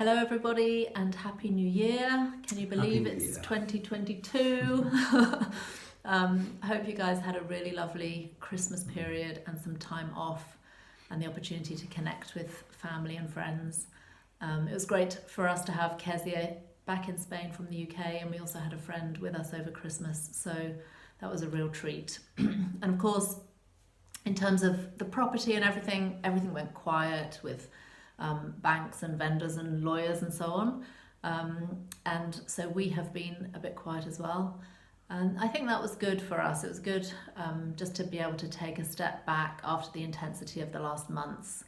Hello everybody and Happy New Year. Can you believe Happy New it's Year. 2022? Hope you guys had a really lovely Christmas period and some time off and the opportunity to connect with family and friends. It was great for us to have Kezia back in Spain from the UK, and we also had a friend with us over Christmas, so that was a real treat. And of course, in terms of the property and everything went quiet with banks and vendors and lawyers and so on. And so we have been a bit quiet as well. And I think that was good for us. It was good just to be able to take a step back after the intensity of the last months,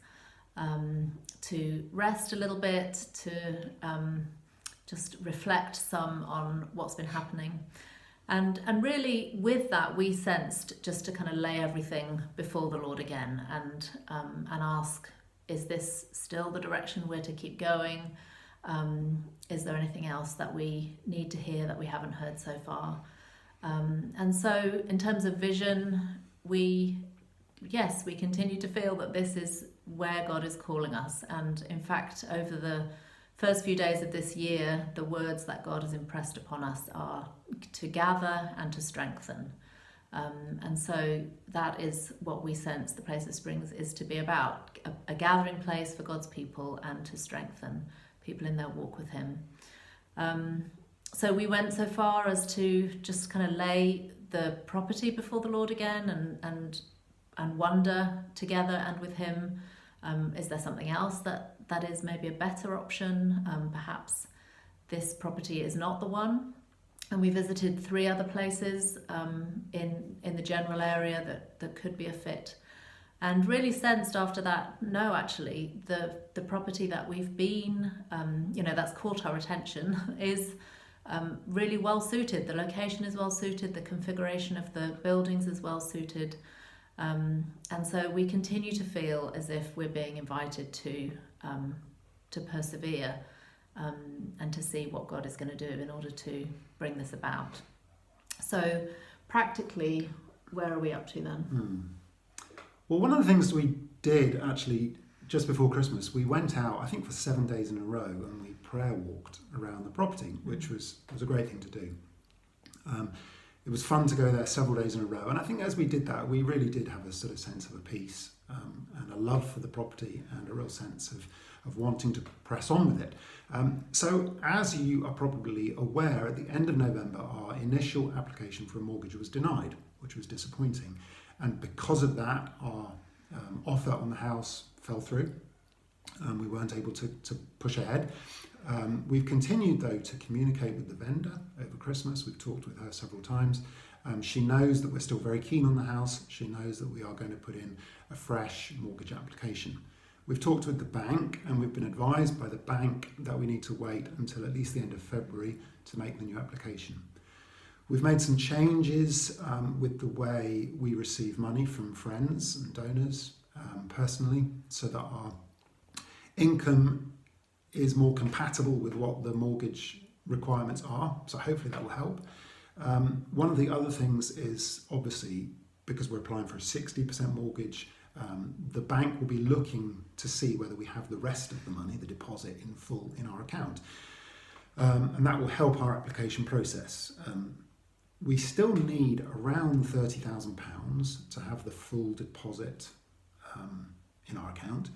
to rest a little bit, to just reflect some on what's been happening. And really with that we sensed just to kind of lay everything before the Lord again and ask, is this still the direction we're to keep going? Is there anything else that we need to hear that we haven't heard so far? And so in terms of vision, we continue to feel that this is where God is calling us. And in fact, over the first few days of this year, the words that God has impressed upon us are to gather and to strengthen. And so that is what we sense the Place of Springs is to be about, a gathering place for God's people and to strengthen people in their walk with Him. So we went so far as to just kind of lay the property before the Lord again and wonder together and with Him, is there something else that is maybe a better option? Perhaps this property is not the one. And we visited 3 other places in the general area that could be a fit. And really sensed after that, no, actually, the property that we've been, that's caught our attention is really well suited. The location is well suited, the configuration of the buildings is well suited. And so we continue to feel as if we're being invited to persevere and to see what God is going to do in order to bring this about. So practically, where are we up to then? Well, one of the things we did actually just before Christmas, we went out, I think for 7 days in a row, and we prayer walked around the property, which was a great thing to do. It was fun to go there several days in a row, and I think as we did that, we really did have a sort of sense of a peace and a love for the property and a real sense of wanting to press on with it. So as you are probably aware, at the end of November, our initial application for a mortgage was denied, which was disappointing. And because of that, our offer on the house fell through. We weren't able to push ahead. We've continued, though, to communicate with the vendor over Christmas. We've talked with her several times. She knows that we're still very keen on the house. She knows that we are going to put in a fresh mortgage application. We've talked with the bank, and we've been advised by the bank that we need to wait until at least the end of February to make the new application. We've made some changes with the way we receive money from friends and donors personally, so that our income is more compatible with what the mortgage requirements are. So hopefully that will help. One of the other things is, obviously, because we're applying for a 60% mortgage, the bank will be looking to see whether we have the rest of the money, the deposit, in full in our account. And that will help our application process. We still need around £30,000 to have the full deposit in our account.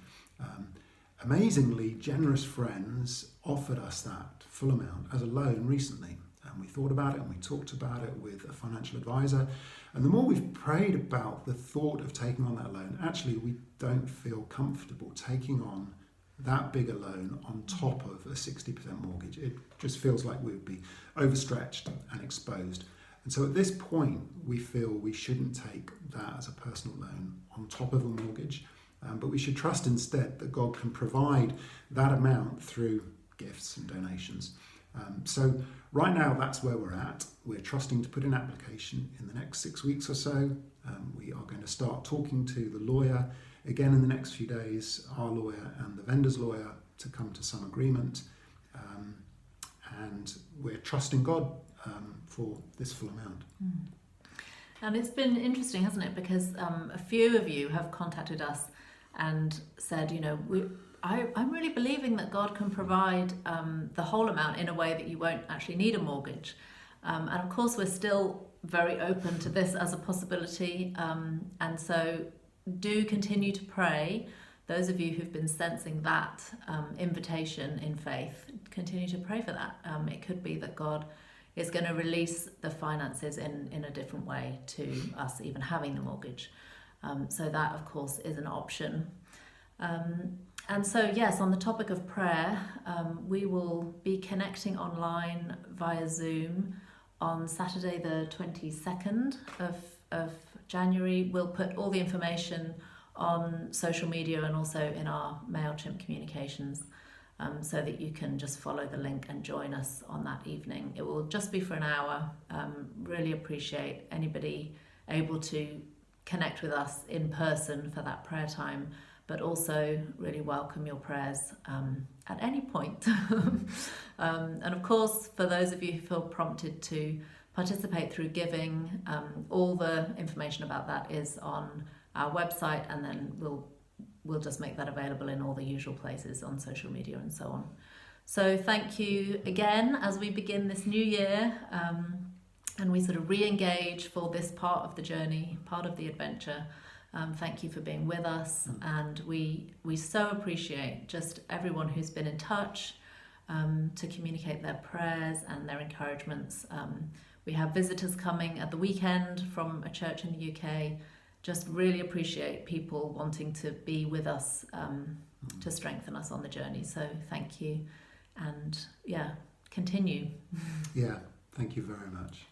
Amazingly, generous friends offered us that full amount as a loan recently. And we thought about it and we talked about it with a financial advisor. And the more we've prayed about the thought of taking on that loan, actually we don't feel comfortable taking on that big a loan on top of a 60% mortgage. It just feels like we would be overstretched and exposed. And so at this point, we feel we shouldn't take that as a personal loan on top of a mortgage, but we should trust instead that God can provide that amount through gifts and donations. So right now, that's where we're at. We're trusting to put in an application in the next 6 weeks or so. We are going to start talking to the lawyer again in the next few days, our lawyer and the vendor's lawyer, to come to some agreement. And we're trusting God for this full amount. And it's been interesting, hasn't it? Because a few of you have contacted us and said, I'm really believing that God can provide the whole amount in a way that you won't actually need a mortgage. And of course, we're still very open to this as a possibility. And so do continue to pray. Those of you who've been sensing that invitation in faith, continue to pray for that. It could be that God is going to release the finances in a different way to us even having the mortgage. So that, of course, is an option. And so, yes, on the topic of prayer, we will be connecting online via Zoom on Saturday the 22nd of January. We'll put all the information on social media and also in our MailChimp communications, so that you can just follow the link and join us on that evening. It will just be for an hour. Really appreciate anybody able to connect with us in person for that prayer time, but also really welcome your prayers at any point. And of course, for those of you who feel prompted to participate through giving, all the information about that is on our website, and then we'll just make that available in all the usual places on social media and so on. So thank you again as we begin this new year, and we sort of re-engage for this part of the journey, part of the adventure. Thank you for being with us, and we so appreciate just everyone who's been in touch to communicate their prayers and their encouragements. We have visitors coming at the weekend from a church in the UK. Just really appreciate people wanting to be with us to strengthen us on the journey. So thank you, and continue. Yeah, thank you very much.